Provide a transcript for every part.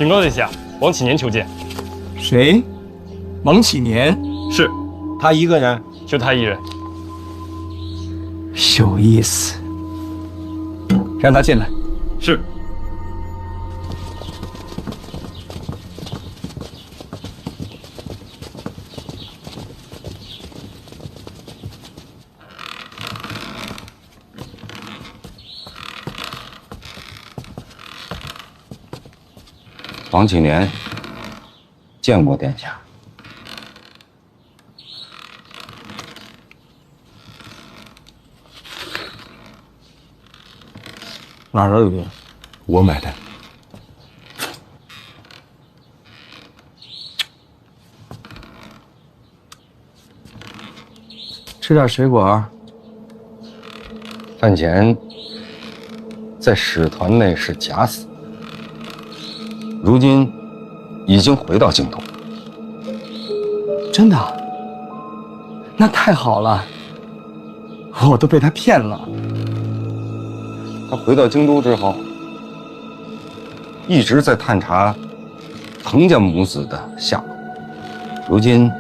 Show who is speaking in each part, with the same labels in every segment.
Speaker 1: 禀告殿下，王启年求见。
Speaker 2: 谁？王启年？
Speaker 1: 是，
Speaker 3: 他一个人？
Speaker 1: 就他一人。
Speaker 2: 有意思，让他进来。
Speaker 1: 是。
Speaker 3: 王启年见过殿下。
Speaker 2: 哪儿的有？
Speaker 3: 我买的。
Speaker 2: 吃点水果。
Speaker 3: 范闲在使团内是假死，如今已经回到京都。
Speaker 2: 真的？那太好了，我都被他骗了。
Speaker 3: 他回到京都之后，一直在探查藤家母子的下落，如今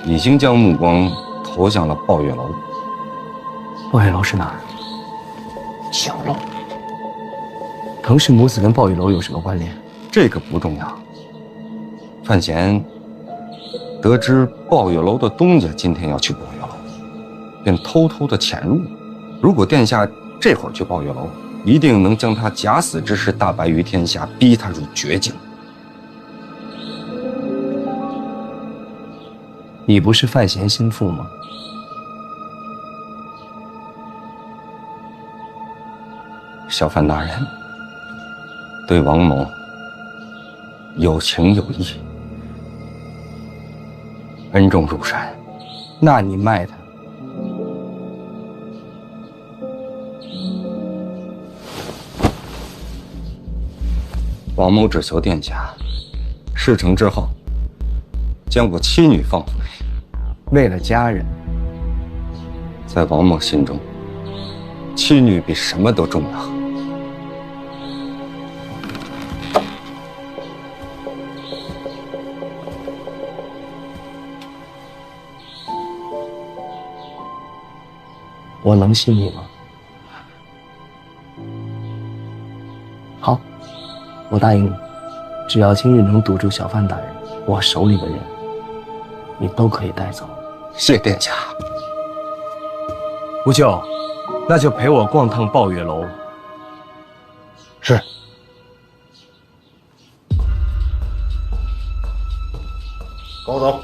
Speaker 3: 已经将目光投向了抱月楼。
Speaker 2: 抱月楼是哪儿？小楼。藤氏母子跟抱月楼有什么关联？
Speaker 3: 这个不重要。范闲得知抱月楼的东家今天要去抱月楼，便偷偷的潜入。如果殿下这会儿去抱月楼，一定能将他假死之事大白于天下，逼他入绝境。
Speaker 2: 你不是范闲心腹吗？
Speaker 3: 小范大人对王某有情有义，恩重如山。
Speaker 2: 那你卖他？
Speaker 3: 王某只求殿下事成之后，将我妻女放回。
Speaker 2: 为了家人，
Speaker 3: 在王某心中，妻女比什么都重要。
Speaker 2: 我能信你吗？好，我答应你，只要今日能堵住小范大人，我手里的人，你都可以带走。
Speaker 3: 谢殿下。
Speaker 2: 吴舅，那就陪我逛趟抱月楼。
Speaker 3: 是。跟我走。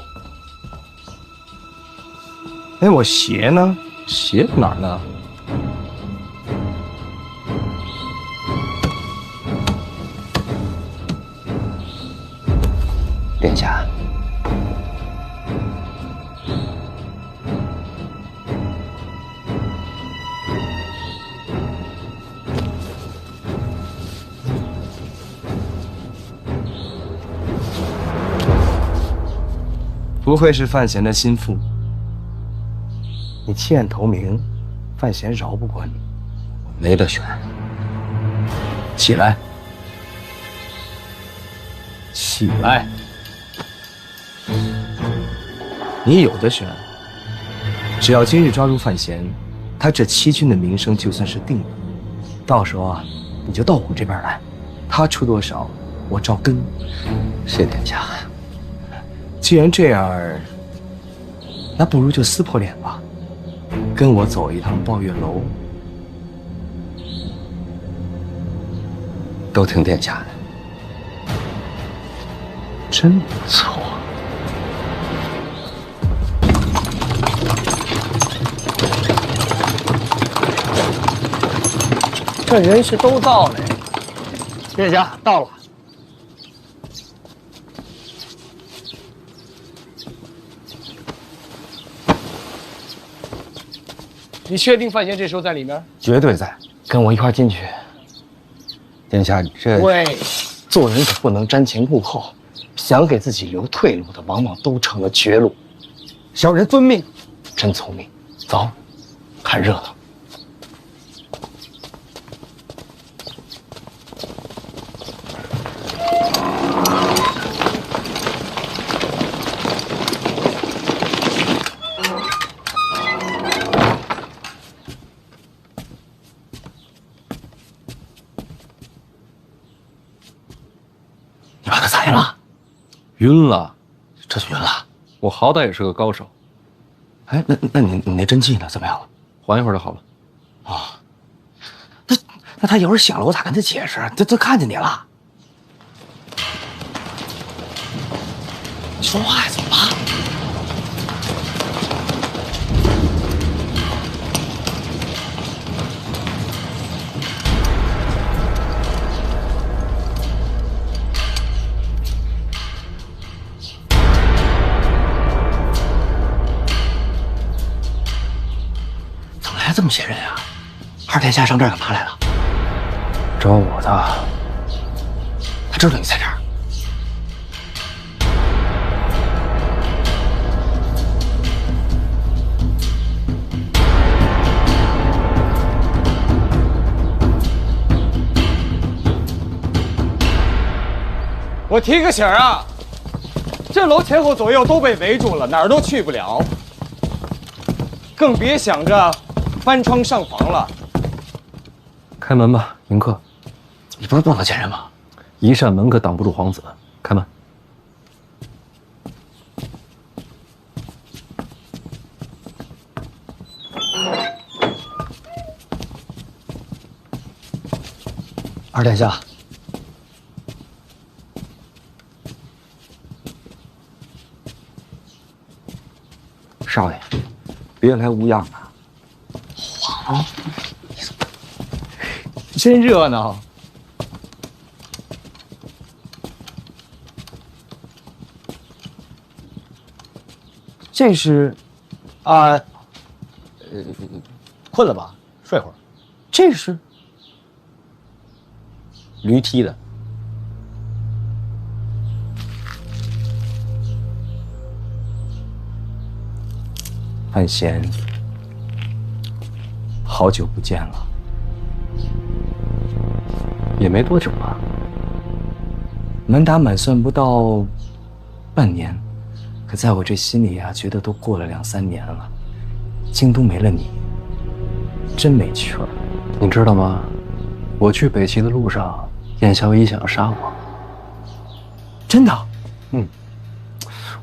Speaker 2: 哎，我鞋呢？鞋哪儿呢？
Speaker 3: 殿下，
Speaker 2: 不愧是范闲的心腹。你弃暗投明，范闲饶不过你。
Speaker 3: 没得选。
Speaker 2: 起来，起来！你有的选。只要今日抓住范闲，他这欺君的名声就算是定了。到时候啊，你就到我这边来，他出多少，我照跟。
Speaker 3: 谢殿下。
Speaker 2: 既然这样，那不如就撕破脸吧。跟我走一趟抱月楼，
Speaker 3: 都听殿下的。
Speaker 2: 真不错。这人是都到了呀。殿下到了。你确定范闲这时候在里面？
Speaker 3: 绝对在。
Speaker 2: 跟我一块进去。
Speaker 3: 殿下，这
Speaker 2: 喂，做人可不能瞻前顾后，想给自己留退路的，往往都成了绝路。小人遵命。真聪明。走，看热闹。你把他咋样了？
Speaker 3: 晕了，
Speaker 2: 这就晕了。
Speaker 3: 我好歹也是个高手。
Speaker 2: 哎，那你那针剂呢？怎么样了？
Speaker 3: 缓一会儿就好了。
Speaker 2: 啊，那他一会儿醒了，我咋跟他解释？他看见你了。你说话呀，怎么了？怎么来这么些人啊？二天下上这儿干嘛来了？
Speaker 3: 找我的。
Speaker 2: 他知道你在这儿。
Speaker 4: 我提个醒啊，这楼前后左右都被围住了，哪儿都去不了，更别想着翻窗上房了。
Speaker 3: 开门吧，迎客。
Speaker 2: 你不是不能见人吗？
Speaker 3: 一扇门可挡不住皇子。开门。
Speaker 2: 二殿下，
Speaker 3: 少爷，别来无恙啊！
Speaker 2: 真热闹。这是，困了吧？睡会儿。这是驴踢的。范闲，好久不见了。
Speaker 3: 也没多久吧，
Speaker 2: 满打满算不到半年，可在我这心里啊，觉得都过了2、3年了。京都没了你，真没趣儿。
Speaker 3: 你知道吗？我去北齐的路上，燕萧一想要杀我。
Speaker 2: 真的？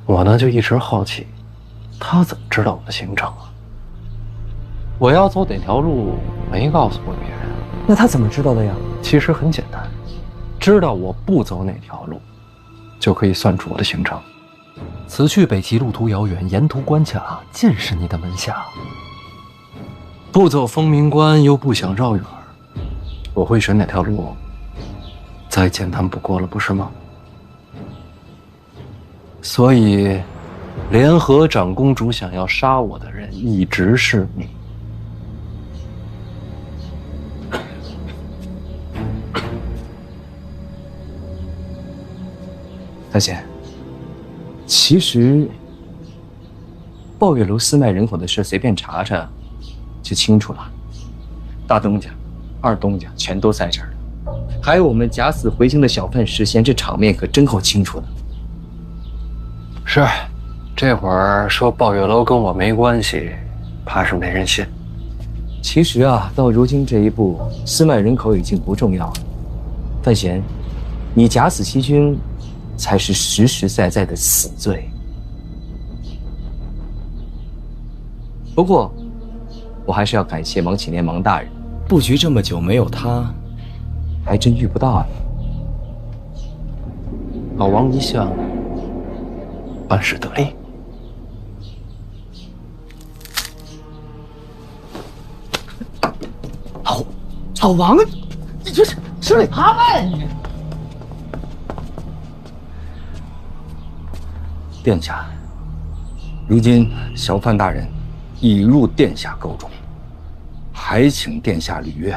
Speaker 3: 我呢就一直好奇，他怎么知道我的行程啊？我要走哪条路没告诉过别人。
Speaker 2: 那他怎么知道的呀？
Speaker 3: 其实很简单，知道我不走哪条路，就可以算出我的行程。此去北齐路途遥远，沿途关卡尽是你的门下。不走丰明关，又不想绕远，我会选哪条路，再简单不过了，不是吗？所以，联合长公主想要杀我的人，一直是你。
Speaker 2: 大贤，其实抱月楼私卖人口的事，随便查查就清楚了。大东家、二东家全都在这儿了，还有我们假死回京的小贩石贤，这场面可真够清楚的。
Speaker 3: 是，这会儿说抱月楼跟我没关系，怕是没人信。
Speaker 2: 其实啊，到如今这一步，私卖人口已经不重要了。范闲，你假死欺君，才是实实在在的死罪。不过，我还是要感谢王启年王大人，布局这么久没有他，还真遇不到你。
Speaker 3: 老王一向办事得力。
Speaker 2: 老王，你这是吃里扒外啊你！
Speaker 3: 殿下，如今小范大人已入殿下沟中，还请殿下履约，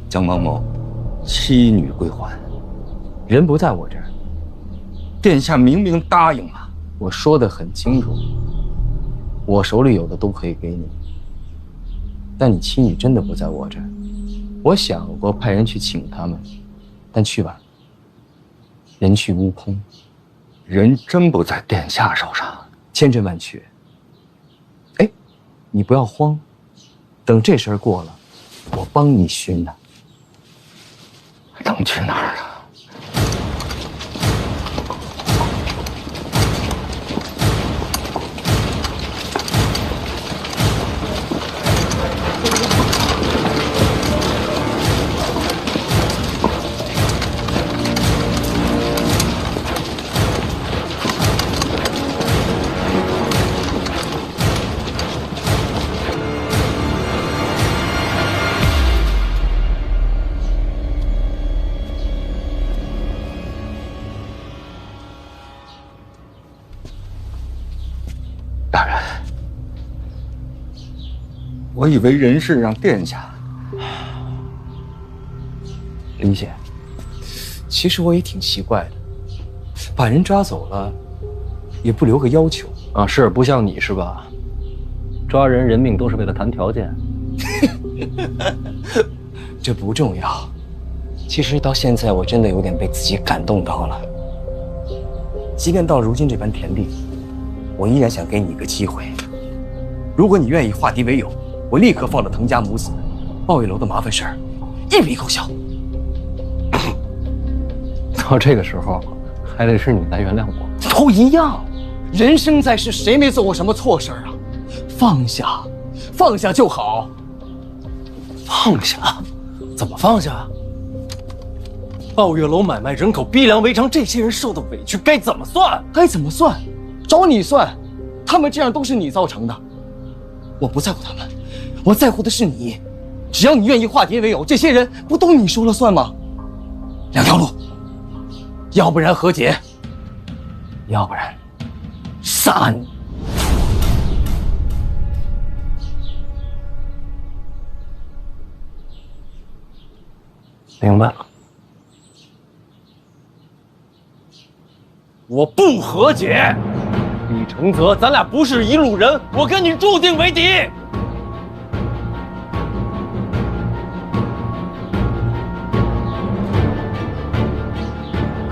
Speaker 3: 将王某妻女归还。
Speaker 2: 人不在我这儿，
Speaker 3: 殿下明明答应了。
Speaker 2: 我说得很清楚，我手里有的都可以给你，但你妻女真的不在我这儿。我想过派人去请他们，但去晚了，人去屋空。
Speaker 3: 人真不在殿下手上，
Speaker 2: 千真万确。哎，你不要慌，等这事儿过了，我帮你寻呢。
Speaker 3: 能去哪儿啊？我以为人是让殿下。
Speaker 2: 理解。其实我也挺奇怪的，把人抓走了，也不留个要求
Speaker 5: 啊，是不像你是吧？抓人人命都是为了谈条件。
Speaker 2: 这不重要。其实到现在，我真的有点被自己感动到了。即便到如今这般田地，我依然想给你一个机会。如果你愿意化敌为友，我立刻放了滕家母子、鲍玉楼的麻烦事儿，一笔勾销。
Speaker 5: 到这个时候，还得是你来原谅我。
Speaker 2: 都一样，人生在世，谁没做过什么错事儿啊？放下，放下就好。
Speaker 5: 放下？怎么放下？鲍月楼买卖人口，逼良为娼，这些人受的委屈该怎么算？
Speaker 2: 该怎么算？找你算。他们这样都是你造成的。我不在乎他们，我在乎的是你。只要你愿意化敌为友，这些人不都你说了算吗？两条路，要不然和解，要不然杀你。
Speaker 5: 明白了。我不和解，李承泽，咱俩不是一路人，我跟你注定为敌。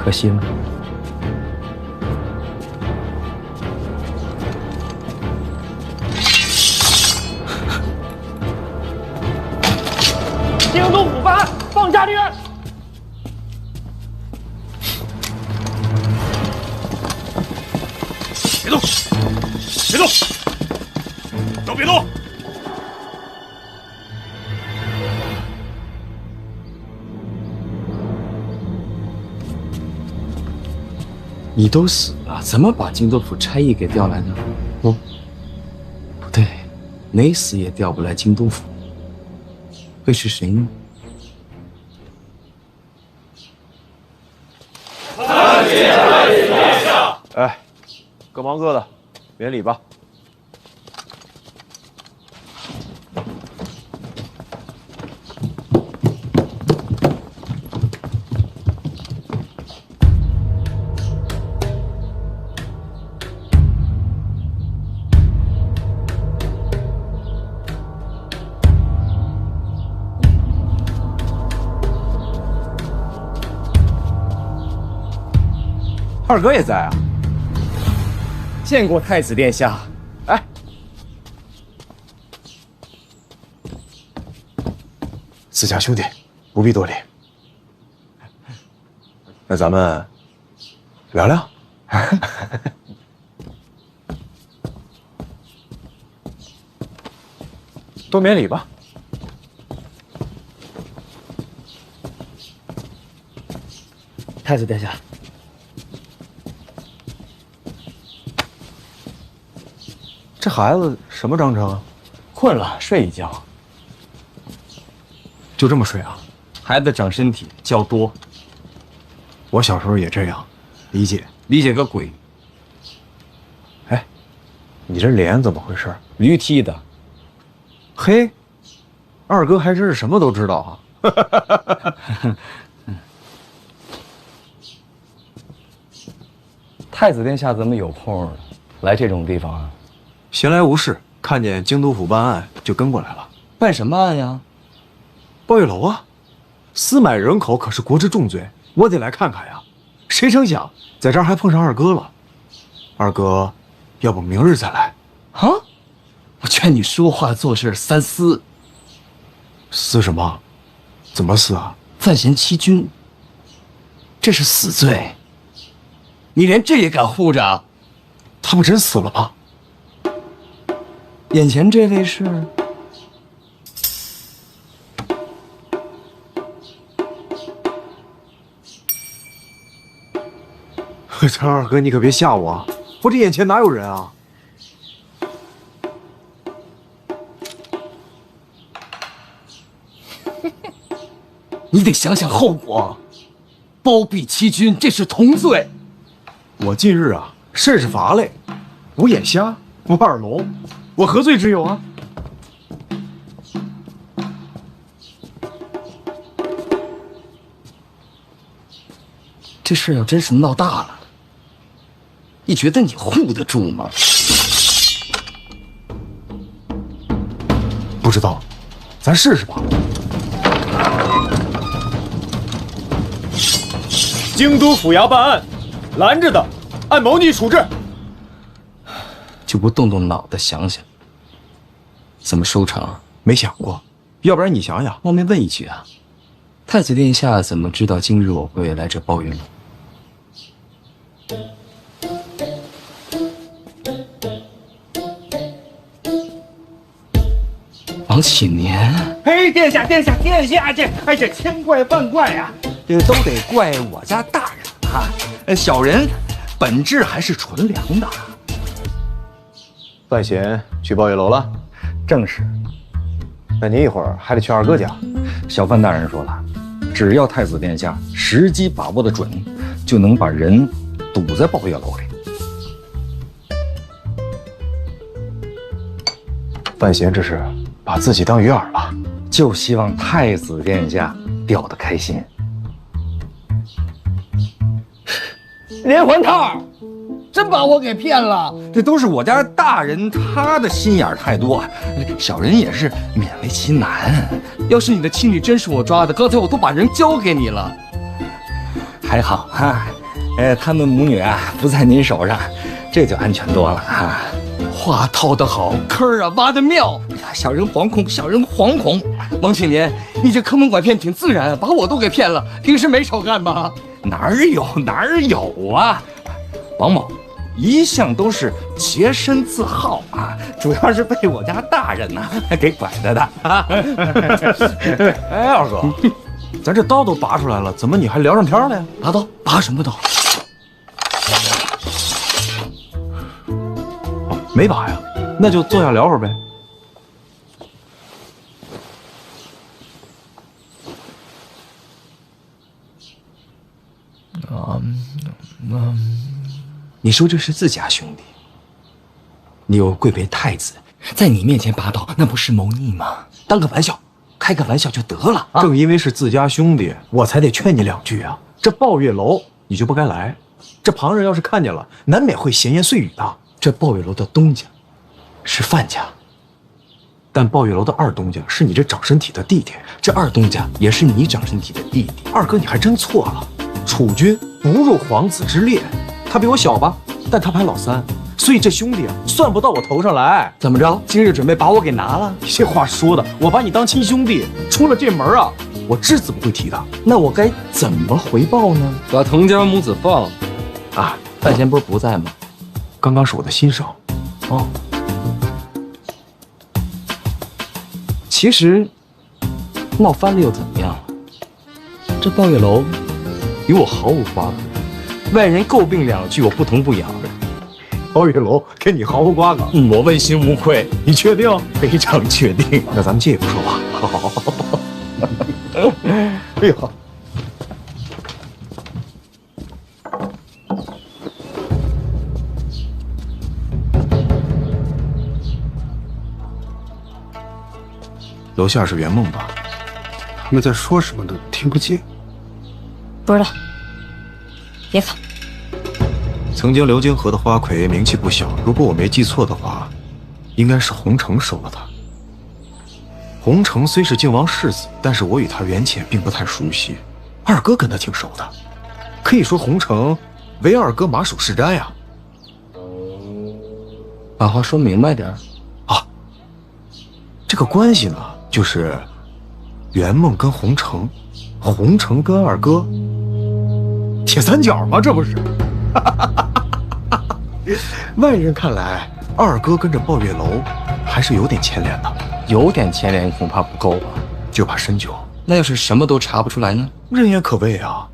Speaker 2: 可惜了。
Speaker 5: 京都府办案，放下敌人。
Speaker 1: 别动！别动！都别动！
Speaker 2: 你都死了，怎么把京都府差役给调来的？不对，没死也调不来京都府。会是谁呢？
Speaker 6: 哎，各忙各的，免礼吧。二哥也在啊。
Speaker 2: 见过太子殿下。
Speaker 6: 哎，
Speaker 7: 自家兄弟，不必多礼。那咱们聊聊。
Speaker 6: 多免礼吧。
Speaker 2: 太子殿下，
Speaker 6: 这孩子什么章程啊？
Speaker 2: 困了，睡一觉。
Speaker 7: 就这么睡啊？
Speaker 2: 孩子长身体，觉多。
Speaker 7: 我小时候也这样，理解。
Speaker 2: 理解个鬼！
Speaker 7: 哎，你这脸怎么回事？
Speaker 2: 驴踢的。
Speaker 6: 嘿，二哥还真是什么都知道啊。
Speaker 2: 太子殿下怎么有空来这种地方啊？
Speaker 7: 闲来无事，看见京都府办案就跟过来了。
Speaker 2: 办什么案呀？
Speaker 7: 鲍玉楼啊，私买人口可是国之重罪，我得来看看呀。谁成想在这儿还碰上二哥了。二哥，要不明日再来？
Speaker 2: 啊？我劝你说话做事三思。
Speaker 7: 思什么？怎么思啊？
Speaker 2: 范闲欺君，这是死罪。你连这也敢护着？
Speaker 7: 他不真死了吗？
Speaker 2: 眼前这位是？
Speaker 7: 陈二哥，你可别吓我啊！我这眼前哪有人啊？
Speaker 2: 你得想想后果。包庇欺君，这是同罪。
Speaker 7: 我近日啊，甚是乏累，我眼瞎，我耳聋，我何罪之有啊？
Speaker 2: 这事要真是闹大了，你觉得你护得住吗？
Speaker 7: 不知道，咱试试吧。
Speaker 1: 京都府衙办案，拦着的，按谋逆处置。
Speaker 2: 就不动动脑袋想想，怎么收场？
Speaker 7: 没想过，要不然你想想。
Speaker 2: 冒昧问一句啊，太子殿下怎么知道今日我会来这抱月楼？王启年，
Speaker 8: 嘿，殿下，这千怪万怪啊，这都得怪我家大人啊！小人本质还是纯良的。
Speaker 6: 范闲去抱月楼了？
Speaker 3: 正是。
Speaker 6: 那您一会儿还得去二哥家。
Speaker 3: 小范大人说了，只要太子殿下时机把握得准，就能把人堵在抱月楼里。
Speaker 6: 范闲这是把自己当鱼饵了，
Speaker 3: 就希望太子殿下钓得开心。
Speaker 2: 连环套，真把我给骗了！
Speaker 3: 这都是我家大人他的心眼太多，小人也是勉为其难。
Speaker 2: 要是你的亲女真是我抓的，刚才我都把人交给你了。
Speaker 3: 还好哈，他们母女啊不在您手上，这就安全多了哈。
Speaker 2: 话套得好，坑啊挖得妙。
Speaker 3: 小人惶恐，小人惶恐。
Speaker 2: 王启年，你这坑蒙拐骗挺自然，把我都给骗了。平时没少干吧？
Speaker 3: 哪儿有啊！王某一向都是洁身自好啊，主要是被我家大人呐给拐着的啊。
Speaker 7: 哎，二哥，咱这刀都拔出来了，怎么你还聊上天了呀？
Speaker 2: 拔刀？拔什么刀？
Speaker 7: 没拔呀，那就坐下聊会儿呗。
Speaker 2: 你说这是自家兄弟，你又贵为太子，在你面前拔刀，那不是谋逆吗？当个玩笑，开个玩笑就得了啊！
Speaker 7: 正因为是自家兄弟，我才得劝你两句啊。这抱月楼你就不该来，这旁人要是看见了，难免会闲言碎语的。
Speaker 2: 这抱月楼的东家是范家，
Speaker 7: 但抱月楼的二东家是你这长身体的弟弟，
Speaker 2: 这二东家也是你长身体的弟弟。
Speaker 7: 二哥，你还真错了。楚军不入皇子之列，他比我小吧，但他排老三，所以这兄弟啊算不到我头上来。
Speaker 2: 怎么着？今日准备把我给拿了？
Speaker 7: 你这话说的，我把你当亲兄弟，出了这门啊，我只字不会提的。
Speaker 2: 那我该怎么回报呢？
Speaker 5: 把滕家母子放了。
Speaker 2: 啊，范闲不是不在吗？
Speaker 7: 刚刚是我的心声。
Speaker 2: 哦，其实闹翻了又怎么样？这抱月楼与我毫无瓜葛，外人诟病两句，我不疼不痒。
Speaker 7: 抱月楼跟你毫无瓜葛，
Speaker 2: 我问心无愧。
Speaker 7: 你确定？
Speaker 2: 非常确定。
Speaker 7: 那咱们借一步说吧。好。哎呦，楼下是圆梦吧？
Speaker 9: 他们在说什么都听不见。
Speaker 10: 不知道，别看。
Speaker 7: 曾经流金河的花魁名气不小，如果我没记错的话，应该是洪承收了他。洪承虽是靖王世子，但是我与他缘浅，并不太熟悉。二哥跟他挺熟的，可以说洪承为二哥马首是瞻呀。
Speaker 2: 把话说明白点
Speaker 7: 啊，这个关系呢，就是圆梦跟洪承，洪承跟二哥，铁三角吗？这不是？外人看来，二哥跟着抱月楼还是有点牵连的。
Speaker 2: 有点牵连恐怕不够吧？
Speaker 7: 就怕深究。
Speaker 2: 那要是什么都查不出来呢？
Speaker 7: 人言可畏啊。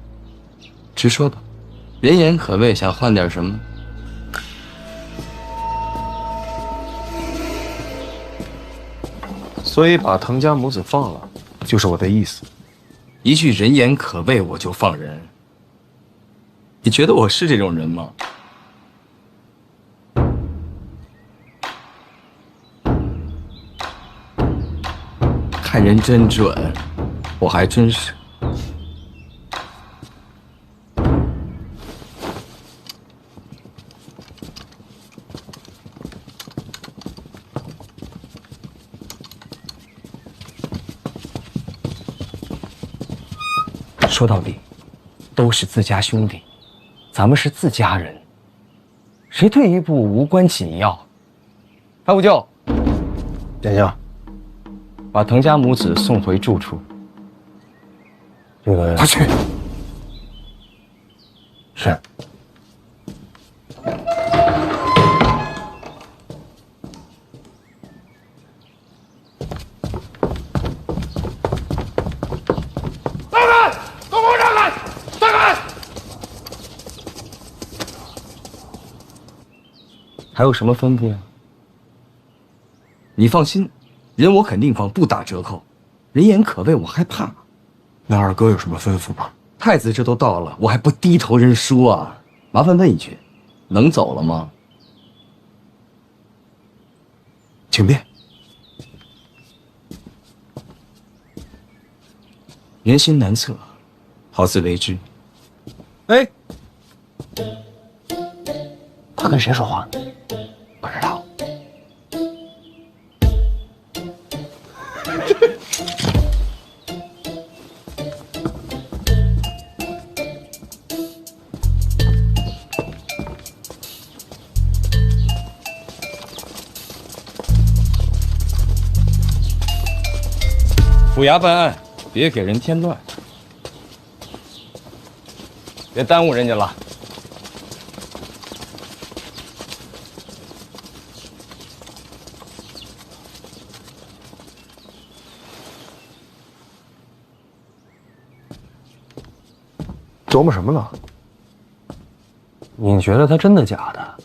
Speaker 2: 直说吧，人言可畏，想换点什么？
Speaker 7: 所以把滕家母子放了，就是我的意思。
Speaker 2: 一句人言可畏，我就放人。你觉得我是这种人吗？看人真准，我还真是。说到底，都是自家兄弟，咱们是自家人，谁退一步无关紧要。白五舅，
Speaker 6: 殿下，
Speaker 2: 把滕家母子送回住处。
Speaker 6: 这个
Speaker 2: 快去。
Speaker 6: 是。
Speaker 2: 还有什么吩咐呀？你放心，人我肯定放，不打折扣。人言可畏，我害怕。
Speaker 7: 那二哥有什么吩咐吗？
Speaker 2: 太子这都到了，我还不低头认输啊？麻烦问一句，能走了吗？
Speaker 7: 请便。
Speaker 2: 人心难测，好自为之。
Speaker 6: 哎，
Speaker 5: 他跟谁说话呢？
Speaker 2: 不知道。
Speaker 4: 府衙办案，别给人添乱，别耽误人家了。
Speaker 6: 琢磨什么呢？
Speaker 5: 你觉得他真的假的？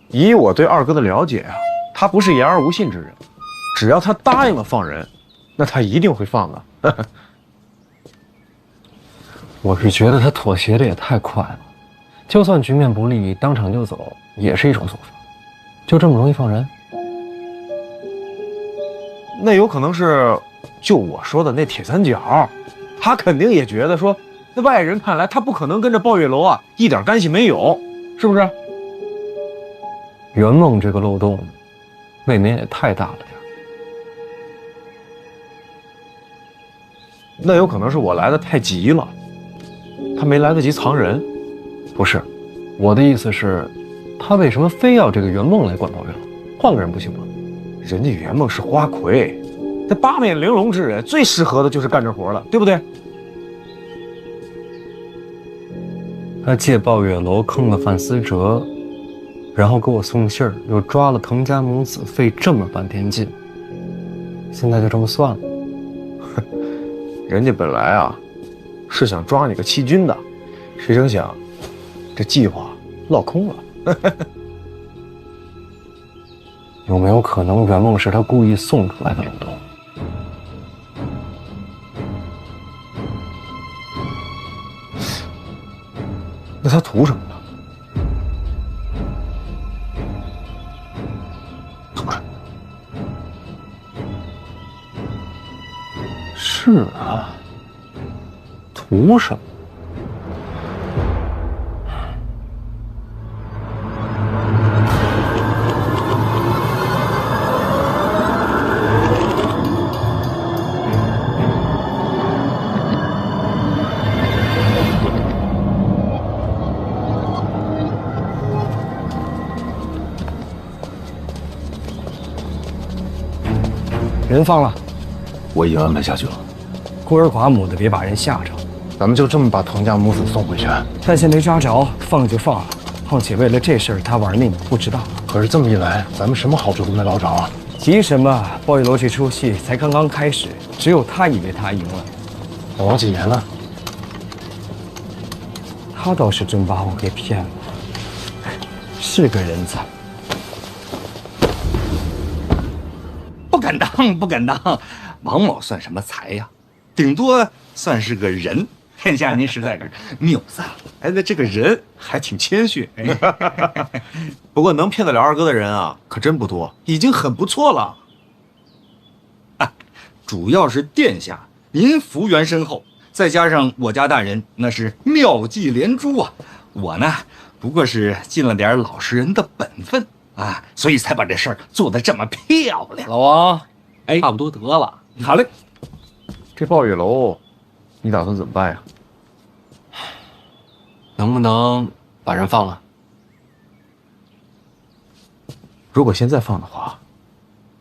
Speaker 6: 以我对二哥的了解啊，他不是言而无信之人，只要他答应了放人，那他一定会放的。
Speaker 5: 我是觉得他妥协的也太快了，就算局面不利，当场就走也是一种做法。就这么容易放人？
Speaker 6: 那有可能是就我说的那铁三角，他肯定也觉得说，在外人看来他不可能跟着鲍月楼啊一点干系没有，是不是？
Speaker 5: 圆梦这个漏洞，未免也太大了点。
Speaker 6: 那有可能是我来的太急了，他没来得及藏人。
Speaker 5: 不是，我的意思是，他为什么非要这个圆梦来管鲍月楼？换个人不行吗？
Speaker 6: 人家圆梦是花魁，这八面玲珑之人，最适合的就是干这活了，对不对？
Speaker 5: 他借鲍月楼坑了范思哲，然后给我送信儿，又抓了滕家母子，费这么半天劲，现在就这么算了？
Speaker 6: 人家本来啊是想抓你个欺君的，谁成想这计划落空了。
Speaker 5: 有没有可能圆梦是他故意送出来的漏洞？
Speaker 6: 那他图什么呢？图什么？
Speaker 5: 是啊，图什么？
Speaker 2: 人放了，
Speaker 7: 我已经安排下去了。
Speaker 2: 孤儿寡母的，别把人吓着。
Speaker 6: 咱们就这么把滕家母子送回去？
Speaker 2: 但现没抓着，放就放了。况且为了这事儿，他玩命不知道。
Speaker 6: 可是这么一来，咱们什么好处都没捞着啊！
Speaker 2: 急什么？鲍月楼这出戏才刚刚开始，只有他以为他赢了。
Speaker 6: 等我几年了？
Speaker 2: 他倒是真把我给骗了，是个人才。
Speaker 8: 不敢当，不敢当。王某算什么才呀？顶多算是个人。殿下您实在是谬赞了。
Speaker 6: 哎，那这个人还挺谦虚。不过能骗得了二哥的人啊，可真不多，已经很不错了。
Speaker 8: 主要是殿下您福源深厚，再加上我家大人那是妙计连珠啊。我呢，不过是尽了点老实人的本分啊，所以才把这事儿做得这么漂亮。
Speaker 5: 老王，哎，差不多得了。
Speaker 6: 好嘞。这暴雨楼，你打算怎么办呀？
Speaker 5: 能不能把人放了？
Speaker 7: 如果现在放的话，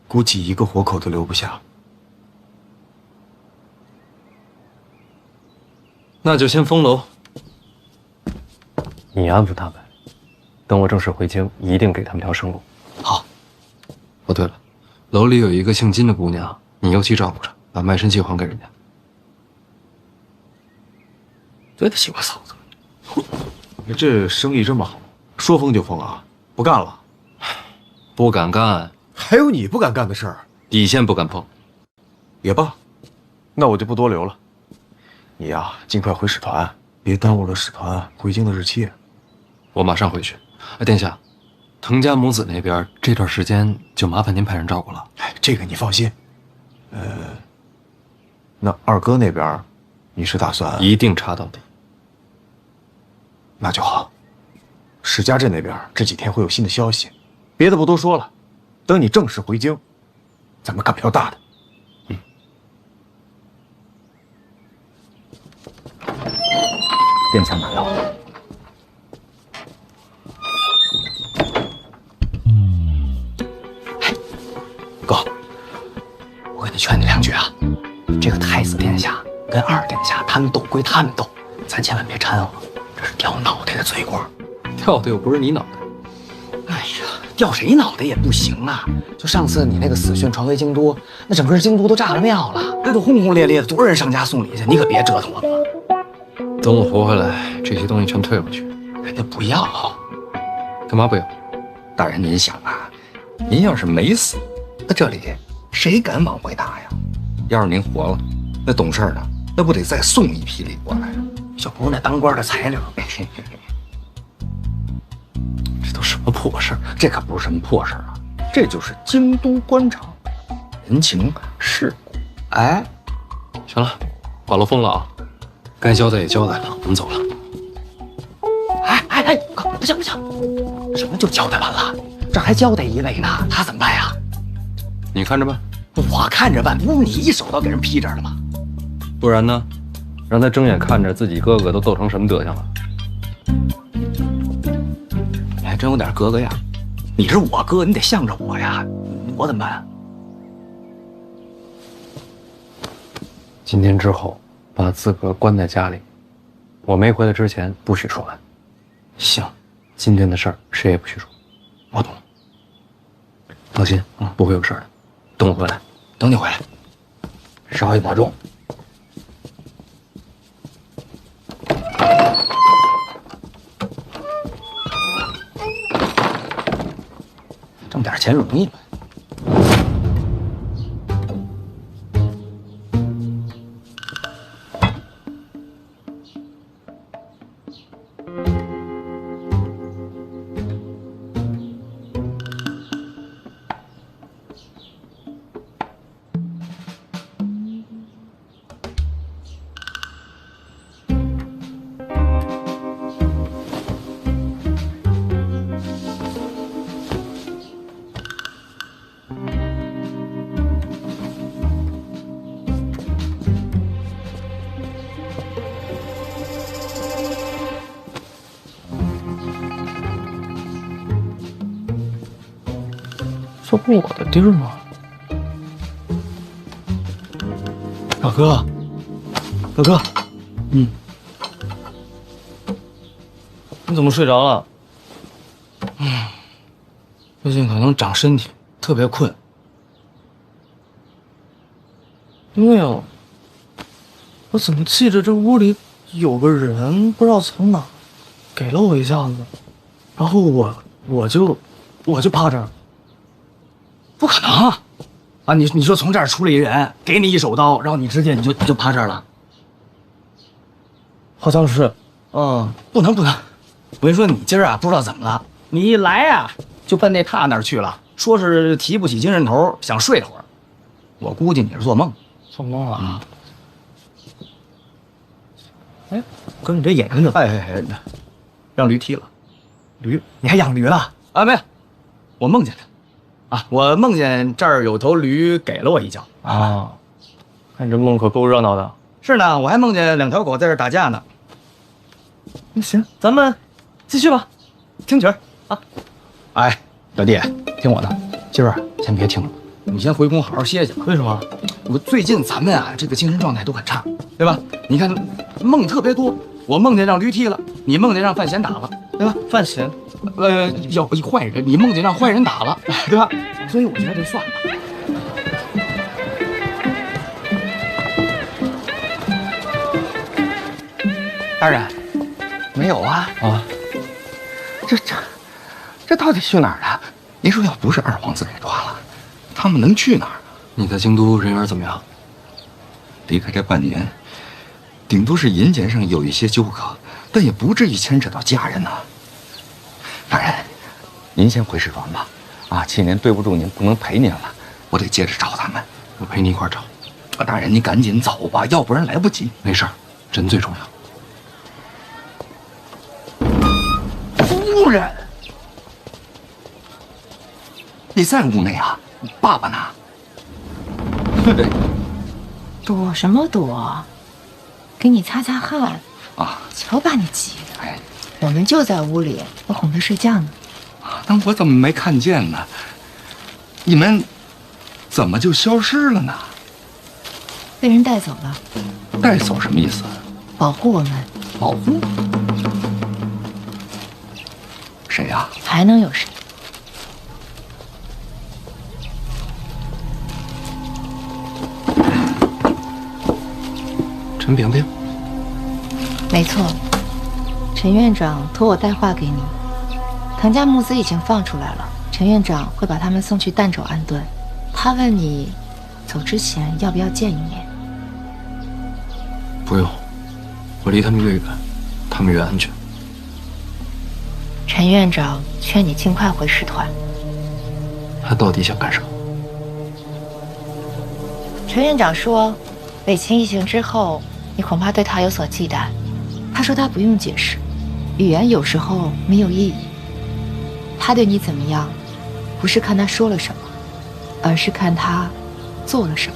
Speaker 7: 估计一个活口都留不下。
Speaker 5: 那就先封楼。你安抚他们，等我正式回京，一定给他们条生路。
Speaker 2: 好。
Speaker 5: 哦，对了，楼里有一个姓金的姑娘，你尤其照顾着，把卖身契还给人家。
Speaker 2: 对得起我嫂子。
Speaker 7: 这生意这么好，说封就封啊？不干了？
Speaker 5: 不敢干。
Speaker 7: 还有你不敢干的事儿？
Speaker 5: 底线不敢碰。
Speaker 7: 也罢，那我就不多留了。你呀，尽快回使团，别耽误了使团回京的日期。
Speaker 5: 我马上回去。殿下，滕家母子那边这段时间就麻烦您派人照顾了。
Speaker 7: 这个你放心。那二哥那边，你是打算
Speaker 5: 一定查到底？
Speaker 7: 那就好。史家镇那边这几天会有新的消息，别的不多说了，等你正式回京，咱们干票大的。
Speaker 8: 殿下难了。
Speaker 2: 哥，我给你劝你两句啊，这个太子殿下跟二殿下他们斗归他们斗，咱千万别掺和，这是掉脑袋的罪过。
Speaker 5: 掉的又不是你脑袋。
Speaker 2: 哎呀，掉谁脑袋也不行啊！就上次你那个死讯传回京都，那整个京都都炸了庙了，那都轰轰烈烈的，多少人上家送礼去，你可别折腾了。
Speaker 5: 等我活回来，这些东西全退回去。
Speaker 2: 人家不要，
Speaker 5: 干嘛不要？
Speaker 8: 大人，您想啊，您要是没死，那这里谁敢往回打呀？要是您活了，那懂事的那不得再送一批礼过来？
Speaker 2: 就不是那当官的材料。
Speaker 5: 这都什么破事儿？
Speaker 8: 这可不是什么破事儿啊，这就是京都官场人情世故。哎，
Speaker 5: 行了，把楼封了啊，该交代也交代了，我们走了。
Speaker 2: 哎，哥，不行，什么就交代完了？这还交代一位呢，他怎么办呀？
Speaker 5: 你看着办。
Speaker 2: 我看着办，不是你一手刀给人劈这儿了吗？
Speaker 5: 不然呢？让他睁眼看着自己哥哥都斗成什么德行了？
Speaker 2: 你还真有点哥哥样。你是我哥，你得向着我呀，我怎么办？
Speaker 5: 今天之后，把自个儿关在家里，我没回来之前不许说完。
Speaker 2: 行，
Speaker 5: 今天的事儿谁也不许说。
Speaker 2: 我懂。
Speaker 5: 放心，不会有事儿的。等我回来。
Speaker 2: 等你回来。
Speaker 8: 少爷保重。
Speaker 2: 挣点钱容易吗？
Speaker 11: 这不是我的地儿吗？大哥，大哥，你怎么睡着了？最近可能长身体，特别困。因为啊，我怎么记着这屋里有个人，不知道从哪给了我一下子，然后我就趴这儿。
Speaker 2: 不可能啊！你说从这儿出来一人，给你一手刀，然后你直接你就趴这儿了？
Speaker 11: 好像是，
Speaker 2: 不能！我跟你说，你今儿啊不知道怎么了，你一来啊就奔那榻那儿去了，说是提不起精神头，想睡会儿。我估计你是做梦。
Speaker 11: 做梦了。
Speaker 2: 哎，哥，你这眼睛怎么？让驴踢了。驴？你还养驴了？啊，没有，我梦见的。啊！我梦见这儿有头驴给了我一脚啊！
Speaker 5: 看这梦可够热闹的。
Speaker 8: 是呢，我还梦见2条狗在这打架呢。
Speaker 11: 那行，咱们继续吧，听曲儿啊。
Speaker 8: 哎，小弟，听我的，今儿先别听了，你先回宫好好歇歇。
Speaker 11: 为什么？
Speaker 8: 最近咱们啊，这个精神状态都很差，对吧？你看梦特别多，我梦见让驴踢了，你梦见让范闲打了，对吧？
Speaker 11: 范闲，
Speaker 8: 有坏人，你梦见让坏人打了，对吧？所以我觉得算了。大人，没有啊啊！这到底去哪儿了？您说要不是二皇子给抓了，他们能去哪儿？
Speaker 2: 你在京都人缘怎么样？
Speaker 8: 离开这半年，顶多是银钱上有一些纠葛，但也不至于牵扯到家人呐。大人，您先回使团吧。啊，7年对不住您，不能陪您了，我得接着找他们。
Speaker 2: 我陪你一块儿找。
Speaker 8: 大人，您赶紧走吧，要不然来不及。
Speaker 2: 没事儿，人最重要。
Speaker 8: 夫人，你在屋内啊？爸爸呢？
Speaker 10: 躲什么躲？给你擦擦汗
Speaker 8: 啊！
Speaker 10: 瞧把你急的！
Speaker 8: 哎，
Speaker 10: 我们就在屋里，我哄他睡觉呢。
Speaker 8: 但我怎么没看见呢？你们怎么就消失了呢？
Speaker 10: 被人带走了。
Speaker 8: 带走什么意思？
Speaker 10: 保护我们。
Speaker 8: 保护？谁呀？
Speaker 10: 还能有谁？
Speaker 2: 陈萍萍。
Speaker 10: 没错，陈院长托我带话给你。滕家母子已经放出来了，陈院长会把他们送去儋州安顿。他问你，走之前要不要见一面？
Speaker 2: 不用，我离他们越远，他们越安全。
Speaker 10: 陈院长劝你尽快回使团。
Speaker 2: 他到底想干什么？
Speaker 10: 陈院长说，北秦一行之后，你恐怕对他有所忌惮。他说他不用解释，语言有时候没有意义。他对你怎么样，不是看他说了什么，而是看他做了什么。